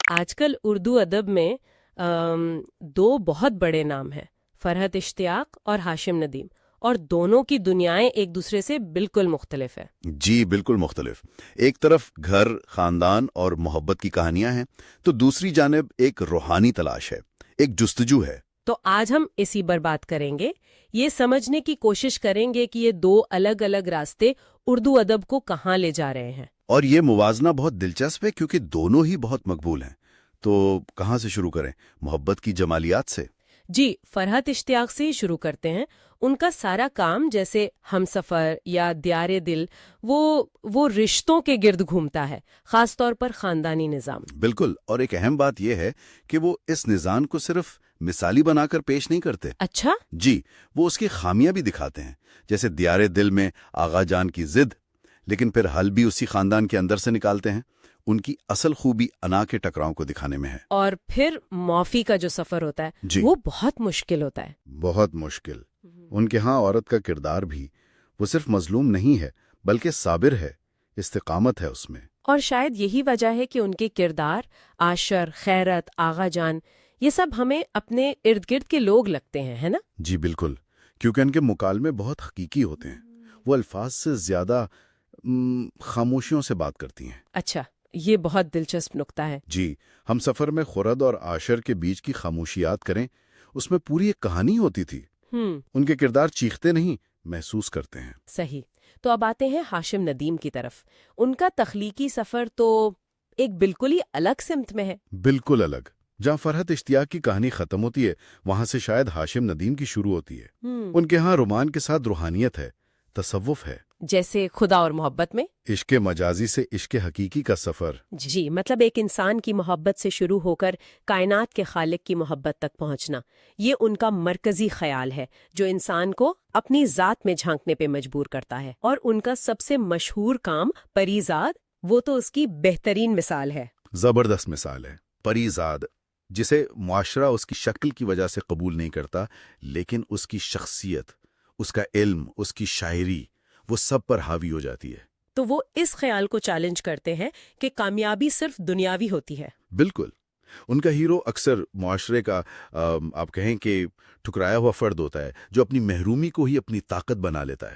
آج کل اردو ادب میں دو بہت بڑے نام ہیں، فرحت اشتیاق اور ہاشم ندیم، اور دونوں کی دنیائیں ایک دوسرے سے بالکل مختلف ہیں۔ جی بالکل مختلف۔ ایک طرف گھر، خاندان اور محبت کی کہانیاں ہیں تو دوسری جانب ایک روحانی تلاش ہے، ایک جستجو ہے۔ تو آج ہم اسی پر بات کریں گے، یہ سمجھنے کی کوشش کریں گے کہ یہ دو الگ الگ راستے اردو ادب کو کہاں لے جا رہے ہیں۔ اور یہ موازنہ بہت دلچسپ ہے کیونکہ دونوں ہی بہت مقبول ہیں۔ تو کہاں سے شروع کریں؟ محبت کی جمالیات سے؟ جی، فرحت اشتیاق سے ہی شروع کرتے ہیں۔ ان کا سارا کام جیسے ہم سفر یا دیار دل وہ رشتوں کے گرد گھومتا ہے، خاص طور پر خاندانی نظام۔ بالکل، اور ایک اہم بات یہ ہے کہ وہ اس نظام کو صرف مثالی بنا کر پیش نہیں کرتے۔ اچھا؟ جی، وہ اس کی خامیاں بھی دکھاتے ہیں، جیسے دیار دل میں آغا جان کی ضد، لیکن پھر حل بھی اسی خاندان کے اندر سے نکالتے ہیں۔ ان کی اصل خوبی انا کے ٹکراؤں کو دکھانے میں ہے۔ اور پھر معافی کا جو سفر ہوتا ہے جی، وہ بہت مشکل ہوتا ہے۔ بہت مشکل۔ ان کے ہاں عورت کا کردار بھی، وہ صرف مظلوم نہیں ہے بلکہ صابر ہے، استقامت ہے اس میں۔ اور شاید یہی وجہ ہے کہ ان کے کردار عاشر، خیرت، آغا جان، یہ سب ہمیں اپنے ارد گرد کے لوگ لگتے ہیں، ہے نا؟ جی بالکل، کیونکہ ان کے مکالمے بہت حقیقی ہوتے ہیں۔ وہ الفاظ سے زیادہ خاموشیوں سے بات کرتی ہیں۔ اچھا، یہ بہت دلچسپ نکتہ ہے۔ جی، ہم سفر میں خرد اور عاشر کے بیچ کی خاموشیات کریں، اس میں پوری ایک کہانی ہوتی تھی۔ ان کے کردار چیختے نہیں، محسوس کرتے ہیں۔ صحیح۔ تو اب آتے ہیں ہاشم ندیم کی طرف۔ ان کا تخلیقی سفر تو ایک بالکل ہی الگ سمت میں ہے۔ بالکل الگ۔ جہاں فرحت اشتیاق کی کہانی ختم ہوتی ہے، وہاں سے شاید ہاشم ندیم کی شروع ہوتی ہے۔ ان کے ہاں رومان کے ساتھ روحانیت ہے، تصوف ہے۔ جیسے خدا اور محبت میں عشق مجازی سے عشق حقیقی کا سفر۔ جی، مطلب ایک انسان کی محبت سے شروع ہو کر کائنات کے خالق کی محبت تک پہنچنا، یہ ان کا مرکزی خیال ہے جو انسان کو اپنی ذات میں جھانکنے پہ مجبور کرتا ہے۔ اور ان کا سب سے مشہور کام پریزاد، وہ تو اس کی بہترین مثال ہے۔ زبردست مثال ہے پریزاد، جسے معاشرہ اس کی شکل کی وجہ سے قبول نہیں کرتا، لیکن اس کی شخصیت، اس کا علم، اس کی شاعری، وہ سب پر حاوی ہو جاتی ہے۔ تو وہ اس خیال کو چیلنج کرتے ہیں کہ کامیابی صرف دنیاوی ہوتی ہے۔ بالکل۔ ان کا ہیرو اکثر معاشرے کا آپ کہیں کہ ٹھکرایا ہوا فرد ہوتا ہے، جو اپنی محرومی کو ہی اپنی طاقت بنا لیتا ہے۔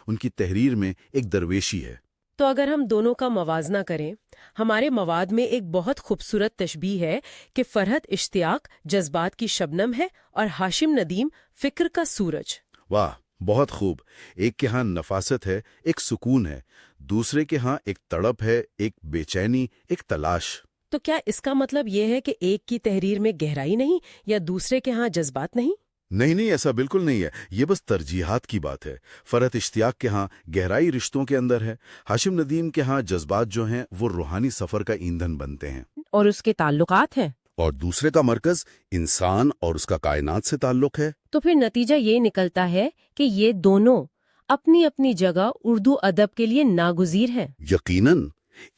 ان کی تحریر میں ایک درویشی ہے۔ تو اگر ہم دونوں کا موازنہ کریں، ہمارے مواد میں ایک بہت خوبصورت تشبیہ ہے کہ فرحت اشتیاق جذبات کی شبنم ہے اور ہاشم ندیم فکر کا سورج۔ واہ، بہت خوب۔ ایک کے ہاں نفاست ہے، ایک سکون ہے، دوسرے کے ہاں ایک تڑپ ہے، ایک بے چینی، ایک تلاش۔ تو کیا اس کا مطلب یہ ہے کہ ایک کی تحریر میں گہرائی نہیں یا دوسرے کے ہاں جذبات نہیں؟ نہیں، ایسا بالکل نہیں ہے، یہ بس ترجیحات کی بات ہے۔ فرحت اشتیاق کے ہاں گہرائی رشتوں کے اندر ہے، ہاشم ندیم کے ہاں جذبات جو ہیں وہ روحانی سفر کا ایندھن بنتے ہیں۔ اور اس کے تعلقات ہیں۔ اور دوسرے کا مرکز انسان اور اس کا کائنات سے تعلق ہے۔ تو پھر نتیجہ یہ نکلتا ہے کہ یہ دونوں اپنی اپنی جگہ اردو ادب کے لیے ناگزیر ہیں۔ یقیناً،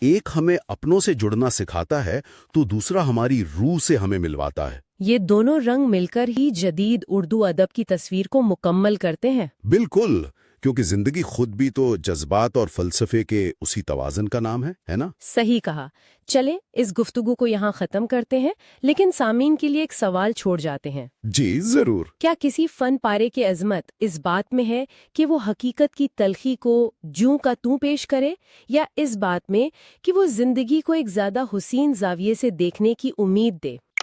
ایک ہمیں اپنوں سے جڑنا سکھاتا ہے تو دوسرا ہماری روح سے ہمیں ملواتا ہے۔ یہ دونوں رنگ مل کر ہی جدید اردو ادب کی تصویر کو مکمل کرتے ہیں۔ بالکل، کیونکہ زندگی خود بھی تو جذبات اور فلسفے کے اسی توازن کا نام ہے نا؟ صحیح کہا۔ چلیں اس گفتگو کو یہاں ختم کرتے ہیں، لیکن سامعین کے لیے ایک سوال چھوڑ جاتے ہیں۔ جی ضرور۔ کیا کسی فن پارے کی عظمت اس بات میں ہے کہ وہ حقیقت کی تلخی کو جوں کا توں پیش کرے، یا اس بات میں کہ وہ زندگی کو ایک زیادہ حسین زاویے سے دیکھنے کی امید دے؟